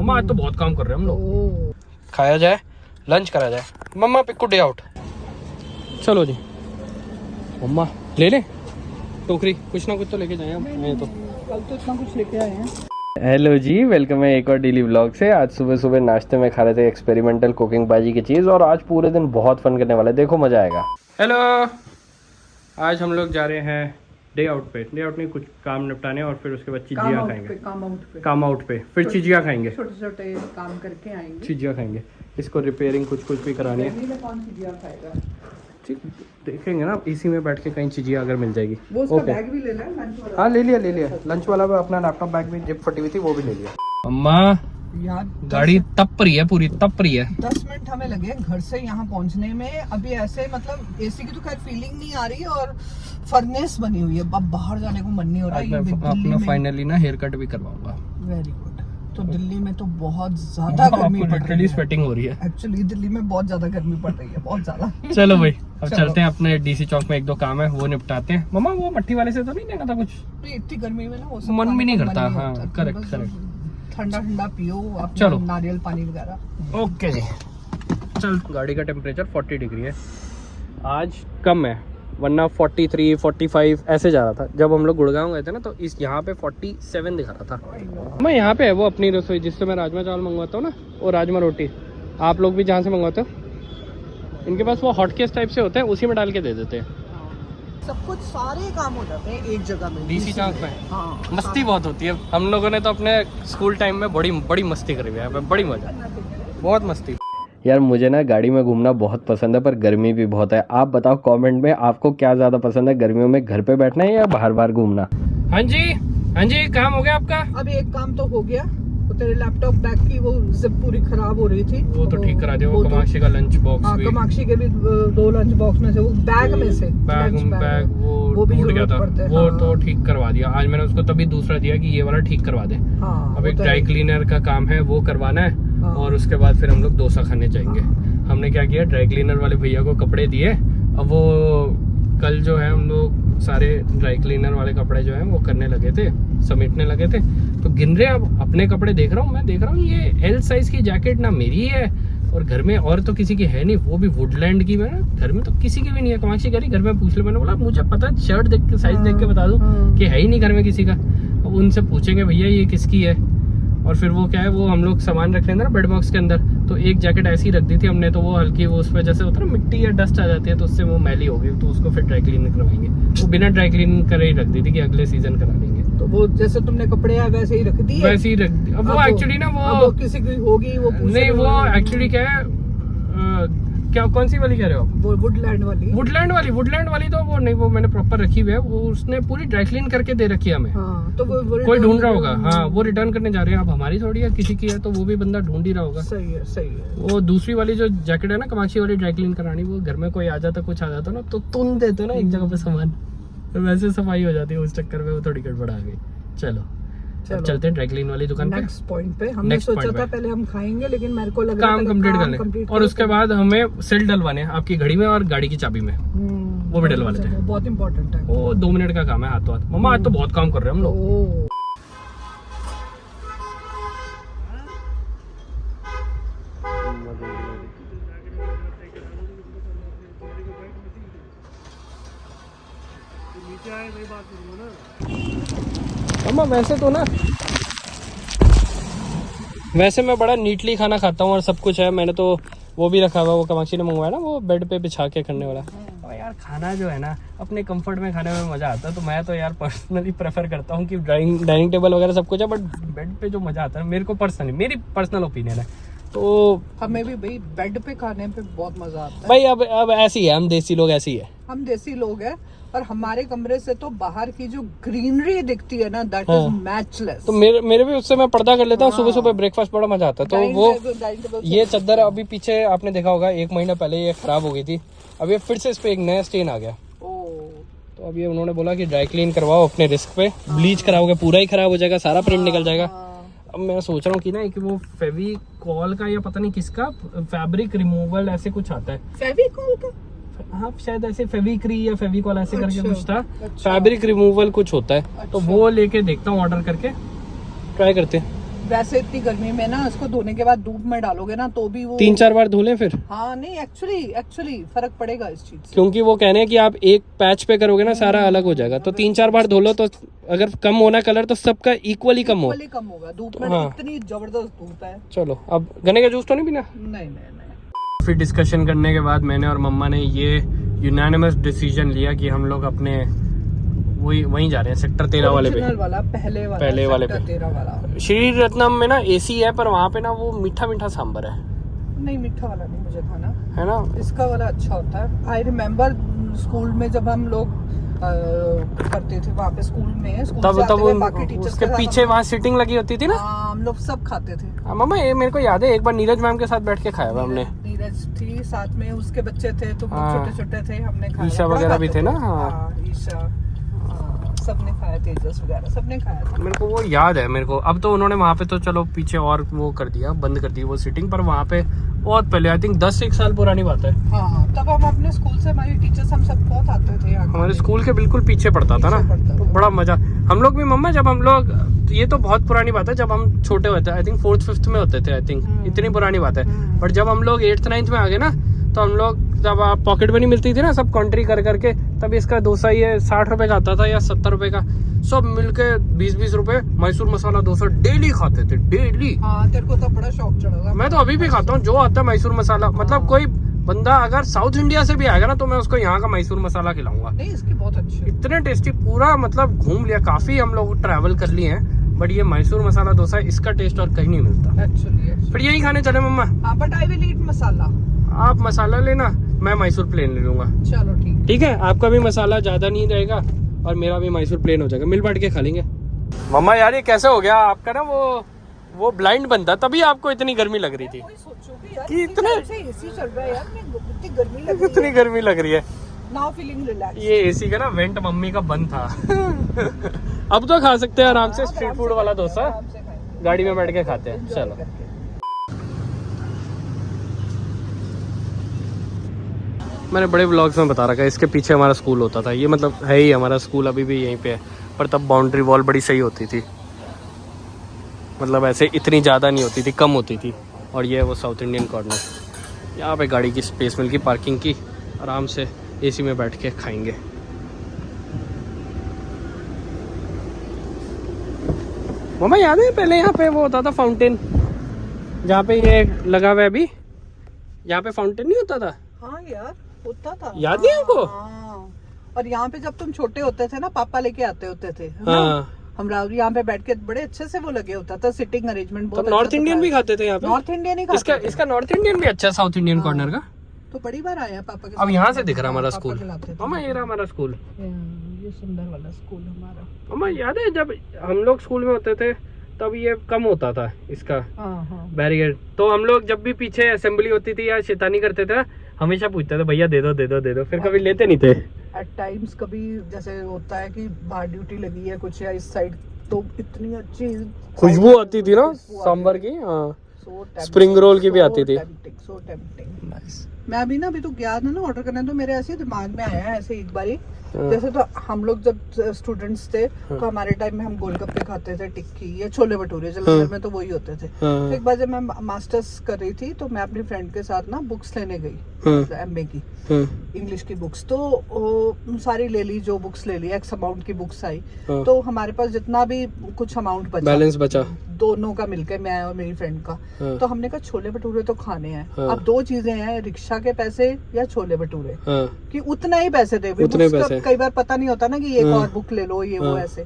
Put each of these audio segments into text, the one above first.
मम्मा आज तो बहुत काम कर रहे हैं हम लोग। खाया जाए, लंच करा जाए। मम्मा पिक डे आउट। चलो जी मम्मा ले ले टोकरी, कुछ ना कुछ तो लेके जाए हम। तो कल तो इतना कुछ लेके आए हैं। हेलो जी, वेलकम है एक और डेली व्लॉग से। आज सुबह सुबह नाश्ते में खा रहे थे एक्सपेरिमेंटल कुकिंग बाजी की चीज़, और आज पूरे दिन बहुत फन करने वाला है, देखो मजा आएगा। हेलो, आज हम लोग जा रहे हैं डे आउट पे। डे आउट नहीं, कुछ काम निपटाने और फिर उसके बाद चिजिया खाएंगे। काम आउट पे फिर चिजिया खाएंगे, छोटे छोटे काम करके आएंगे, चिजिया खाएंगे। इसको रिपेयरिंग कुछ भी करानी है। कौन चिजिया खाएगा? ठीक, देखेंगे ना इसी में बैठ के कहीं चिजिया अगर मिल जाएगी। वो उसका बैग भी ले लें, लंच वाला। हाँ ले लिया लंच वाला भी। अपना लैपटॉप बैग भी जिप फटी हुई थी वो भी ले लिया। अम्मा यार गाड़ी तप रही है, पूरी तप रही है। 10 मिनट हमें लगे घर से यहाँ पहुँचने में। अभी ऐसे मतलब एसी की तो खैर फीलिंग नहीं आ रही और फर्नेस बनी हुई है। अब बाहर जाने को मन नहीं हो रहा है। अपना फाइनली ना हेयर कट भी करवाऊंगा। Very good. तो दिल्ली में तो बहुत ज्यादा गर्मी पड़ रही है। स्वेटिंग हो रही है एक्चुअली दिल्ली में बहुत ज्यादा गर्मी पड़ रही है, बहुत ज्यादा। चलो भाई अब चलते हैं, अपने डीसी चौक में एक दो काम है वो निपटाते हैं। मम्मा वो मट्टी वाले से तो नहीं लेना था कुछ? इतनी गर्मी में ना वो मन भी नहीं करता। हाँ करेक्ट। ठंडा ठंडा पियो, चलो नारियल पानी वगैरह। ओके जी चल। गाड़ी का टेम्परेचर 40 डिग्री है, आज कम है, वरना 43 45 ऐसे जा रहा था। जब हम लोग गुड़गांव गए थे ना तो इस यहाँ पे 47 दिखा रहा था। मैं यहाँ पे है वो अपनी रसोई जिससे मैं राजमा चावल मंगवाता हूँ ना, वो राजमा रोटी। आप लोग भी जहाँ से मंगवाते हो, इनके पास वो हॉटकेस टाइप से होते हैं, उसी में डाल के दे देते हैं। सब कुछ सारे काम हो जाते हैं एक जगह में, डीसी चौक में। हाँ, मस्ती बहुत होती है। हम लोगों ने तो अपने स्कूल टाइम में बड़ी मस्ती करी हुई है, बड़ी मजा, बहुत मस्ती। यार मुझे ना गाड़ी में घूमना बहुत पसंद है, पर गर्मी भी बहुत है। आप बताओ कमेंट में आपको क्या ज़्यादा पसंद है, गर्मियों में घर पे बैठना है या बाहर घूमना? हाँ जी काम हो गया आपका? अभी एक काम तो हो गया। तो तेरे लैपटॉप बैग की वो जिप पूरी खराब हो रही थी, वो तो ठीक करा दिया। वो कमाक्षी का लंच बॉक्स भी, कमाक्षी के भी 2 लंच बॉक्स में से वो बैग में से बैग वो टूट गया था, वो तो ठीक करवा दिया। आज मैंने उसको तभी दूसरा दिया कि ये वाला ठीक करवा दे। अब एक ड्राई क्लीनर का काम है वो करवाना है, और उसके बाद फिर हम लोग डोसा खाने जाएंगे। हमने क्या किया, ड्राई क्लीनर वाले भैया को कपड़े दिए। अब वो कल जो है हम लोग सारे ड्राई क्लीनर वाले कपड़े जो है वो करने लगे थे, समेटने लगे थे। तो गिन रहे, अब अपने कपड़े देख रहा हूँ, मैं देख रहा हूँ ये एल साइज की जैकेट ना मेरी है और घर में और तो किसी की है नहीं, वो भी वुडलैंड की। मैं घर में तो किसी की भी नहीं है। कमाक्षी कह रही घर में पूछ ले। मैंने बोला मुझे पता है, शर्ट देख के साइज देख के बता दूं कि है ही नहीं घर में किसी का। अब उनसे पूछेंगे भैया ये किसकी है, और फिर वो क्या है, वो हम लोग सामान रख लेंगे ना बेड बॉक्स के अंदर। तो एक जैकेट ऐसी रख दी थी हमने, तो वो हल्की वो उस पर जैसे होता है ना मिट्टी या डस्ट आ जाती है, तो उससे वो मैली हो गई। तो उसको फिर ड्राई क्लीन करवाएंगे। वो बिना ड्राई क्लीन करे ही रख दी थी कि अगले सीजन करा लेंगे। तो वो जैसे तुमने कपड़े है वैसे ही रख दी है? वैसे ही रख दी। अब वो एक्चुअली ना वो किसी की होगी वो नहीं, वो एक्चुअली क्या है, क्या कौन सी वाली कह रहे हो आप? वो वुडलैंड वाली तो वो नहीं, वो मैंने प्रॉपर रखी हुई है। वो उसने पूरी ड्राई क्लीन करके दे रखी है हमें। हाँ, तो वो कोई ढूंढ रहा होगा। हाँ वो रिटर्न करने जा रहे हैं। अब हमारी थोड़ी है, किसी की है तो वो भी बंदा ढूंढ ही रहा होगा। सही है। वो दूसरी वाली जो जैकेट है ना कमाक्षी वाली ड्राई क्लीन करानी, वो घर में कोई आ जाता कुछ आ जाता ना तो तुम देते ना एक जगह पे सामान, तो वैसे सफाई हो जाती है। उस चक्कर में वो थोड़ी गड़बड़ आ गई। चलो चलते हैं ड्राई क्लीन वाली दुकान पे। नेक्स्ट पॉइंट पे हमने सोचा था पहले हम खाएंगे, लेकिन मेरे को लग रहा काम कंप्लीट कर लें, और उसके बाद हमें सेल डलवाने हैं आपकी घड़ी में और गाड़ी की चाबी में। वो भी डलवा लेते हैं, बहुत इंपॉर्टेंट है वो। 2 मिनट का काम है, हाथों हाथ। मम्मा आज तो बहुत काम कर रहे हैं हम लोग। अम्मा वैसे मैं बड़ा नीटली खाना खाता हूँ और सब कुछ है। मैंने तो वो भी रखा हुआ, वो कमाक्षी ने मंगवाया ना, वो बेड पे बिछा के करने वाला। और यार खाना जो है ना अपने कंफर्ट में खाने में मजा आता है। तो मैं तो यार पर्सनली प्रेफर करता हूँ कि डाइनिंग टेबल वगैरह सब कुछ है, बट बेड पे जो मजा आता है मेरे को पर्सनली, मेरी पर्सनल ओपिनियन है। तो हमें भी भाई बेड पे खाने पे बहुत मजा आता है भाई। अब ऐसे ही है, हम देसी लोग ऐसे ही है। हम देसी लोग हैं, और हमारे कमरे से तो बाहर की जो ग्रीनरी दिखती है ना, दैट इज मैचलेस। तो मेरे भी उससे मैं पर्दा कर लेता हूँ। सुबह सुबह ब्रेकफास्ट बड़ा मजा आता है। तो वो ये चादर अभी पीछे आपने देखा होगा 1 महीना पहले ये खराब हो गई थी। अब ये फिर से इस पे एक नया स्टेन आ गया। तो अब ये उन्होंने बोला कि ड्राई क्लीन करवाओ अपने रिस्क पे। ब्लीच कराओगे पूरा ही खराब हो जाएगा, सारा प्रिंट निकल जाएगा। अब मैं सोच रहा हूँ कि ना कि वो फेविकॉल का या पता नहीं किसका फैब्रिक रिमूवल ऐसे कुछ आता है। फेविकॉल का? हाँ शायद ऐसे फेविक्री या फेविकॉल ऐसे करके कुछ था। फैब्रिक रिमूवल कुछ होता है। तो वो लेके देखता हूँ, ऑर्डर करके ट्राई करते हैं। वैसे इतनी गर्मी में ना इसको धोने के बाद धूप में डालोगे ना तो भी वो 3-4 बार धो लें फिर। हाँ नहीं एक्चुअली फर्क पड़ेगा इस चीज से। क्योंकि वो कह रहे हैं कि आप एक पैच पे करोगे ना सारा अलग हो जाएगा, तो 3-4 बार धो लो, तो अगर कम होना कलर तो सबका इक्वली कम होगा धूप में। हाँ। इतनी जबरदस्त धूप है। चलो अब गन्ने का जूस तो नहीं पीना? नहीं। फिर डिस्कशन करने के बाद मैंने और मम्मा ने ये यूनानिमस डिसीजन लिया कि हम लोग अपने वहीं जा रहे हैं, सेक्टर 13 वाले पे, पहले वाले पे। श्री रत्नम में ना एसी है, पर वहाँ पे ना वो मीठा सांबर है। नहीं मीठा वाला नहीं मुझे खाना है ना, इसका वाला अच्छा होता है। आई रिमेम्बर स्कूल में जब हम लोग करते थे वहाँ पे स्कूल में, तब बाकी टीचर्स उसके पीछे वहाँ सीटिंग लगी होती थी ना, हम लोग सब खाते थे। मम्मा ये मेरे को याद है, एक बार नीरज मैम के साथ बैठ के खाया हुआ हमने। नीरज थी साथ में, उसके बच्चे थे तो छोटे थे, हमने खाया। ईशा वगैरह भी थे ना। ईशा सबने खाया, तेजस वगैरह सबने खाया था। मेरे को वो याद है मेरे को। अब तो उन्होंने वहाँ पे तो चलो पीछे और वो कर दिया, बंद कर दी वो सीटिंग, पर वहाँ पे बहुत पहले, आई थिंक 10-1 साल पुरानी बात है। हाँ, तब हम अपने स्कूल से, हमारी टीचर्स हम सब बहुत आते थे। हमारे स्कूल के बिल्कुल पीछे पड़ता था ना, तो बड़ा मजा। हम लोग भी मम्मा, जब हम लोग, ये तो बहुत पुरानी बात है, जब हम छोटे होते, आई थिंक 4th-5th में होते थे, आई थिंक इतनी पुरानी बात है। बट जब हम लोग 8th-9th में आ गए ना, तो हम लोग जब पॉकेट मनी मिलती थी ना सब कॉन्ट्री कर करके, तब इसका डोसा ये 60 रुपए का आता था या 70 रुपए का, सब मिलके 20-20 रुपए मैसूर मसाला डोसा डेली खाते थे, डेली। हाँ, तेरे को तो बड़ा शौक चढ़ा था। मैं तो अभी भी खाता हूँ, जो आता है मैसूर मसाला। मतलब कोई बंदा अगर साउथ इंडिया से भी आएगा ना, तो मैं उसको यहाँ का मैसूर मसाला खिलाऊंगा। नहीं, इसकी बहुत अच्छी, इतने टेस्टी। पूरा मतलब घूम लिया, काफी हम लोग ट्रैवल कर लिए हैं, बट ये मैसूर मसाला डोसा, इसका टेस्ट और कहीं नहीं मिलता। एक्चुअली फिर यही खाने चले मम्मा। हाँ, बट आई विल ईट मसाला। आप मसाला लेना, मैं मैसूर प्लेन ले लूंगा। चलो ठीक है। आपका भी मसाला ज्यादा नहीं रहेगा और मेरा भी मैसूर प्लेन हो जाएगा, मिल बांट के खा लेंगे। मम्मा यार ये कैसे हो गया आपका ना, वो ब्लाइंड बनता, तभी आपको इतनी गर्मी लग रही थी कि इतने एसी चल रहा है यार, इतनी गर्मी लग रही है। Now feeling relax. ये एसी का ना वेंट मम्मी का बंद था। अब तो खा सकते हैं आराम से स्ट्रीट फूड वाला डोसा, गाड़ी में बैठ के खाते हैं। चलो मैंने बड़े व्लॉग्स में बता रखा है, इसके पीछे हमारा स्कूल होता था। ये मतलब है ही हमारा स्कूल, अभी भी यहीं पे है, पर तब बाउंड्री वॉल बड़ी सही होती थी, मतलब ऐसे इतनी ज़्यादा नहीं होती थी, कम होती थी। और ये वो साउथ इंडियन कॉर्नर, यहाँ पे गाड़ी की स्पेस मिल की, पार्किंग की, आराम से एसी में बैठ के खाएंगे। मम्मा याद है पहले यहाँ पे वो होता था फाउंटेन, जहाँ पे ये लगा हुआ है अभी, यहाँ पे फाउंटेन नहीं होता था? हाँ यार होता था, याद नहीं आपको? और यहाँ पे जब तुम छोटे होते थे ना, पापा लेके आते होते थे। हाँ, हम यहाँ पे बैठ के बड़े अच्छे से वो लगे होता था, सिटिंग अरेंजमेंट बहुत। नॉर्थ इंडियन भी खाते थे यहाँ पे। नॉर्थ इंडियन ही खाते थे। इसका नॉर्थ इंडियन भी अच्छा है, साउथ इंडियन कॉर्नर का। तो बड़ी बार आया पापा के। अब यहाँ से दिख रहा हमारा स्कूल। मामा ये रहा हमारा स्कूल, ये सुंदर वाला स्कूल हमारा। मामा याद है जब हम लोग स्कूल में होते थे तब ये कम होता था इसका बैरियर, तो हम लोग जब भी पीछे असेंबली होती थी या शैतानी करते थे, हमेशा पूछते थे भैया दे दो दे दो दे दो, फिर कभी लेते नहीं थे। एट टाइम्स कभी जैसे होता है कि बाहर ड्यूटी लगी है कुछ या इस साइड, तो इतनी अच्छी खुशबू आती थी ना सांभर की। हाँ, स्प्रिंग रोल की भी आती थी। सो टेम्पटिंग। मैं अभी तो गया था ना ऑर्डर करने, तो मेरे ऐसे दिमाग में आया ऐसे एक बारी, जैसे तो हम लोग जब स्टूडेंट्स थे तो हमारे टाइम में हम गोलगप्पे खाते थे, टिक्की या छोले भटूरे, जलंधर में तो वही होते थे। तो एक बार जब मैं मास्टर्स कर रही थी तो मैं अपनी फ्रेंड के साथ ना बुक्स लेने गई, MA की इंग्लिश की बुक्स, तो सारी ले ली, जो बुक्स ले ली, एक्स अमाउंट की बुक्स आई, तो हमारे पास जितना भी कुछ अमाउंट बचा, बैलेंस बचा, दोनों का मिलकर, मैं और मेरी फ्रेंड का, तो हमने कहा छोले भटूरे तो खाने हैं। अब दो चीजें हैं, रिक्शा के पैसे या छोले भटूरे, कि उतना ही पैसे थे, उतने पैसे कई बार पता नहीं होता ना कि एक और बुक ले लो, ये वो ऐसे।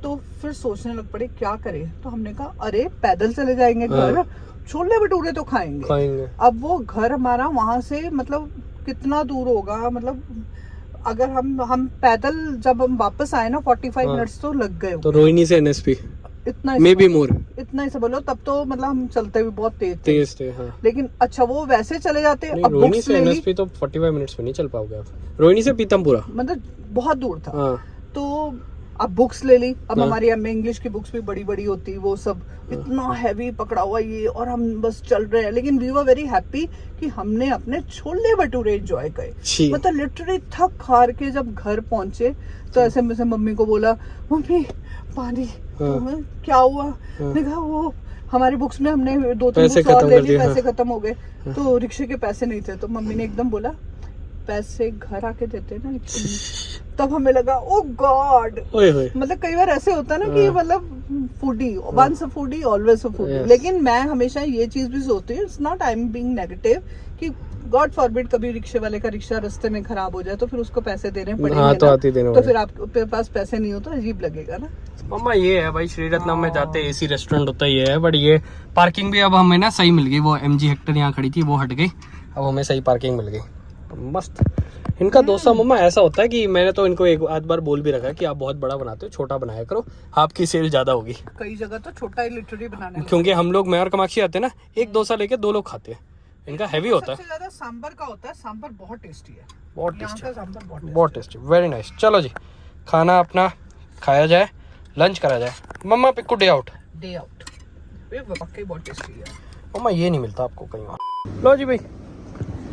तो फिर सोचने लग पड़े क्या करें, तो हमने कहा अरे पैदल चले जाएंगे घर, छोले भटूरे तो खाएंगे। अब वो घर हमारा वहां से मतलब कितना दूर होगा, मतलब अगर हम पैदल जब हम वापस आए ना 45 मिनट्स तो लग गए। तो रोहिणी से NSP इतना मे बी मोर, इतना ही से बोलो, तब तो मतलब हम चलते भी बहुत तेज थे। हाँ। लेकिन अच्छा वो वैसे चले जाते। अब रोहिणी से NSP तो 45 मिनट्स में नहीं चल पाओगे आप, रोहिणी से पीतमपुरा मतलब बहुत दूर था। हाँ। तो अब बुक्स ले ली, अब हमारी MA इंग्लिश की बुक्स भी बड़ी बड़ी होती, वो सब इतना हैवी पकड़ा हुआ ये, और हम बस चल रहे हैं, लेकिन वी वर वेरी हैप्पी कि हमने अपने छोले भटूरे एंजॉय करे। मतलब लिटरली थक हार के जब घर पहुंचे तो ऐसे में से मम्मी को बोला, मम्मी पानी। क्या हुआ? मैंने कहा वो हमारी बुक्स में हमने 2-3 पैसे बुक्स और खत्म ले कर ली, दिए, पैसे हाँ। खत्म हो गए, तो रिक्शे के पैसे नहीं थे, तो मम्मी ने एकदम बोला पैसे घर आके देते ना रिक्शे में। तब हमें लगा ओ गॉड, ओए होए। मतलब कई बार ऐसे होता है ना कि मतलब foodie, once a foodie always a foodie. लेकिन मैं हमेशा ये चीज भी सोचती हूँ, it's not I am being negative, कि गॉड फॉरबिड कभी रिक्शे वाले का रिक्शा रास्ते में खराब हो जाए तो फिर उसको पैसे देने पड़ेंगे हाँ, तो ना। आते देने तो पड़ेंगे। फिर आपके पास पैसे नहीं हो तो अजीब लगेगा ना। मम्मा ये है भाई, श्री रत्नम में जाते एसी रेस्टोरेंट होता ही है, बट ये पार्किंग भी अब हमें ना सही मिल गई। वो MG हेक्टर यहाँ खड़ी थी, वो हट गई, अब हमें सही पार्किंग मिल गई। मस्त। इनका डोसा मम्मा ऐसा होता है कि मैंने तो इनको एक आध बार बोल भी रखा है कि आप बहुत बड़ा बनाते हो, छोटा बनाया करो, आपकी सेल ज्यादा होगी। कई जगह तो छोटा ही लिटरली बनाने लगे। क्योंकि हम लोग, मैं और कामाक्षी आते हैं ना, एक डोसा लेके 2 लोग खाते हैं। इनका हैवी होता है। सबसे ज्यादा सांबर का होता है, सांबर बहुत टेस्टी है, बहुत यहाँ टेस्टी, का सांबर बहुत टेस्टी, वेरी नाइस। चलो जी, खाना अपना खाया जाए, लंच करा जाए। मम्मा Piku day out. Day out ये वाकई बहुत टेस्टी है। मम्मा ये नहीं मिलता आपको कहीं और। लो जी भाई,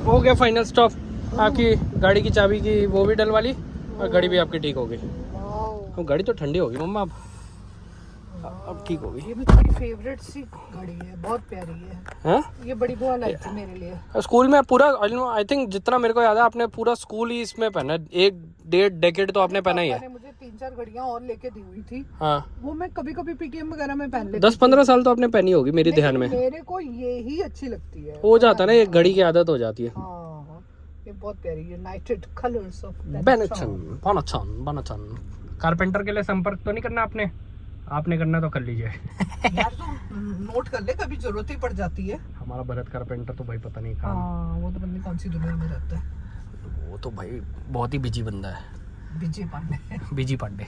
हो गया फाइनल स्टॉप। आपकी गाड़ी की चाबी की वो भी डलवा ली और गाड़ी भी आपकी ठीक हो गई। अब गाड़ी तो ठंडी होगी मम्मा, अब ठीक होगी। ये भी मेरी फेवरेट सी गाड़ी है, बहुत प्यारी है। हाँ, ये बड़ी बुआ लाई थी मेरे लिए। स्कूल में पूरा आई थिंक जितना मेरे को याद है, आपने पूरा स्कूल ही इसमें पहना है। 1-1.5 डेकेड तो आपने पहना ही है। मुझे 3-4 घड़ियां और लेके दी हुई थी, हाँ, वो मैं कभी कभी PTM वगैरह में पहन लेती 10-15 साल तो आपने पहनी होगी मेरे ध्यान में। मेरे को ये ही अच्छी लगती है। हो जाता है ना, एक घड़ी की आदत हो जाती है। हाँ, ये बहुत प्यारी है, United colours of Benetton. Carpenter के लिए संपर्क तो नहीं करना आपने करना तो कर लीजिए। यार तू नोट कर ले, कभी जरूरत ही पड़ जाती है। हमारा भरत कारपेंटर तो भाई पता नहीं कहाँ। हाँ, वो तो पता नहीं कौन सी दुनिया में रहता है। वो तो भाई बहुत ही बिजी बंदा है, बीजी पांडे।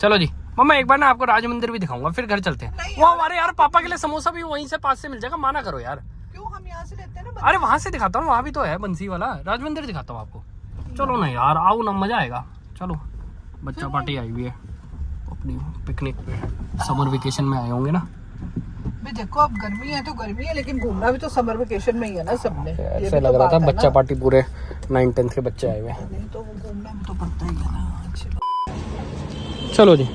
चलो जी मम्मा, एक बार ना आपको राज मंदिर भी दिखाऊंगा, फिर घर चलते हैं। वो हमारे यार पापा के लिए समोसा भी वहीं से पास से मिल जाएगा, माना करो यार। क्यों, हम यहाँ से लेते हैं ना। अरे वहां से दिखाता हूँ, वहां भी तो है बंसी वाला। राज मंदिर दिखाता हूँ आपको। चलो ना यार, आओ ना, मजा आएगा। चलो, बच्चा पार्टी आई हुई है अपनी पिकनिक पे, समर वेकेशन में आए होंगे ना। भाई देखो, अब गर्मी है तो गर्मी है, लेकिन घूमना भी तो समर वेकेशन में ही है ना सबने। ऐसे लग रहा था बच्चा पार्टी पूरे 9-10 के बच्चे आए हुए हैं। नहीं तो वो घूमना भी तो पड़ता ही है ना। अच्छी। चलो जी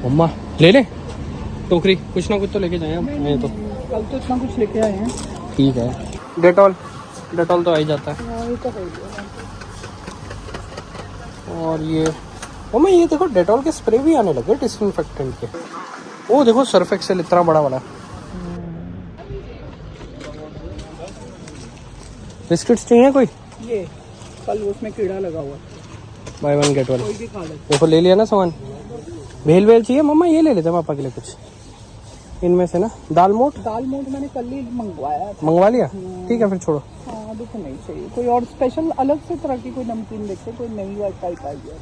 मम्मा, ले ले टोकरी, कुछ ना कुछ तो लेके जाए हम। आए तो कल तो इतना कुछ लेके आए हैं। ठीक है, डेटॉल तो आ ही जाता है। ये तो है ही है। और ये मम्मा, ये देखो डेटॉल के स्प्रे भी आने लगे डिसइंफेक्टेंट के। वो देखो सर्फ एक्सेल इतना बड़ा वाला। बिस्किट्स चाहिए कोई? ये कल उसमें कीड़ा लगा हुआ, बाय 1 गेट 1। कोई भी खा ले। देखो ले लिया ना सामान। भेल चाहिए मम्मा, ये ले लेते हैं पापा के लिए कुछ इनमें से ना। दाल मोट मैंने कल ही मंगवाया था। मंगवा लिया, ठीक है फिर छोड़ो। हाँ, अभी तो नहीं चाहिए। कोई और स्पेशल अलग से तरह की कोई नमकीन देखते, कोई नई वाली टाइप आई है।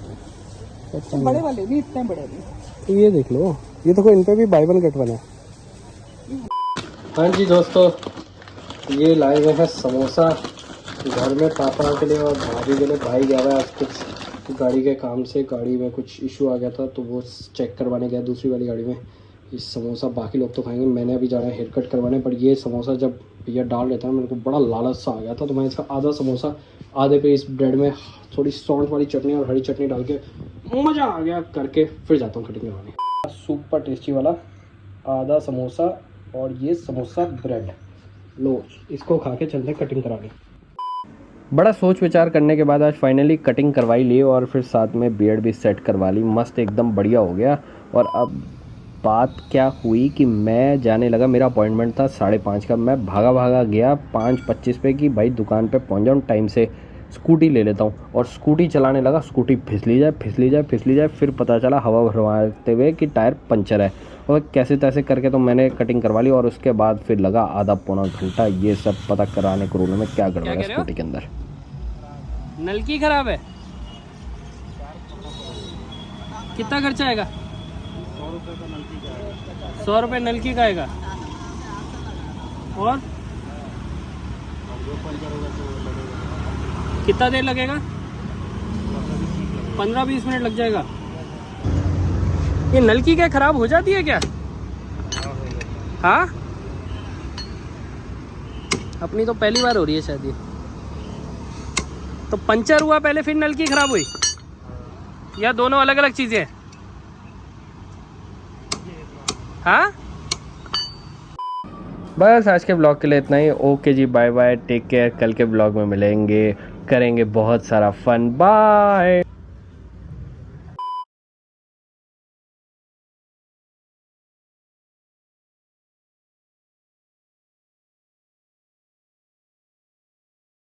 बड़े वाले नहीं, इतने बड़े नहीं। ये देख लो, ये देखो इन पे भी बाय 1 गेट 1 है। हाँ जी दोस्तों, ये लाए हुए हैं समोसा घर में पापा के लिए और भाभी के लिए। भाई गया हुआ है आज कुछ गाड़ी के काम से, गाड़ी में कुछ इशू आ गया था तो वो चेक करवाने गया दूसरी वाली गाड़ी में। ये समोसा बाकी लोग तो खाएंगे, मैंने अभी जाना है हेयर कट करवाने। पर ये समोसा जब भैया डाल लेता है, मेरे को बड़ा लालच सा आ गया था, तो मैं इसका आधा समोसा आधे पे इस ब्रेड में थोड़ी सौंठ वाली चटनी और हरी चटनी डाल के मज़ा आ गया करके फिर जाता हूँ कटिंग करवाने। सुपर टेस्टी वाला आधा समोसा और ये समोसा ब्रेड, लो इसको खा के चलते कटिंग कराने। बड़ा सोच विचार करने के बाद आज फाइनली कटिंग करवाई ली और फिर साथ में बियर्ड भी सेट करवा ली। मस्त एकदम बढ़िया हो गया। और अब बात क्या हुई कि मैं जाने लगा, मेरा अपॉइंटमेंट था 5:30 का। मैं भागा गया 5:25 पे कि भाई दुकान पे पहुंच जाऊँ टाइम से, स्कूटी ले लेता हूँ। और स्कूटी चलाने लगा, स्कूटी फिसली जाए। फिर पता चला हवा भरवाते हुए कि टायर पंचर है। और कैसे तैसे करके तो मैंने कटिंग करवा ली। और उसके बाद फिर लगा आधा पौना घंटा ये सब पता कराने कोरोना में क्या गड़बड़ है स्कूटी के अंदर। नलकी खराब है, कितना खर्चा आएगा? 100 रुपये नलकी का आएगा। और कितना देर लगेगा? 15-20 मिनट लग जाएगा। ये नलकी क्या खराब हो जाती है क्या? हाँ, अपनी तो पहली बार हो रही है शायद ये। तो पंचर हुआ पहले फिर नलकी खराब हुई, या दोनों अलग अलग चीजें? हाँ, बस आज के ब्लॉग के लिए इतना ही। ओके जी, बाय बाय, टेक केयर। कल के ब्लॉग में मिलेंगे, करेंगे बहुत सारा फन। बाय।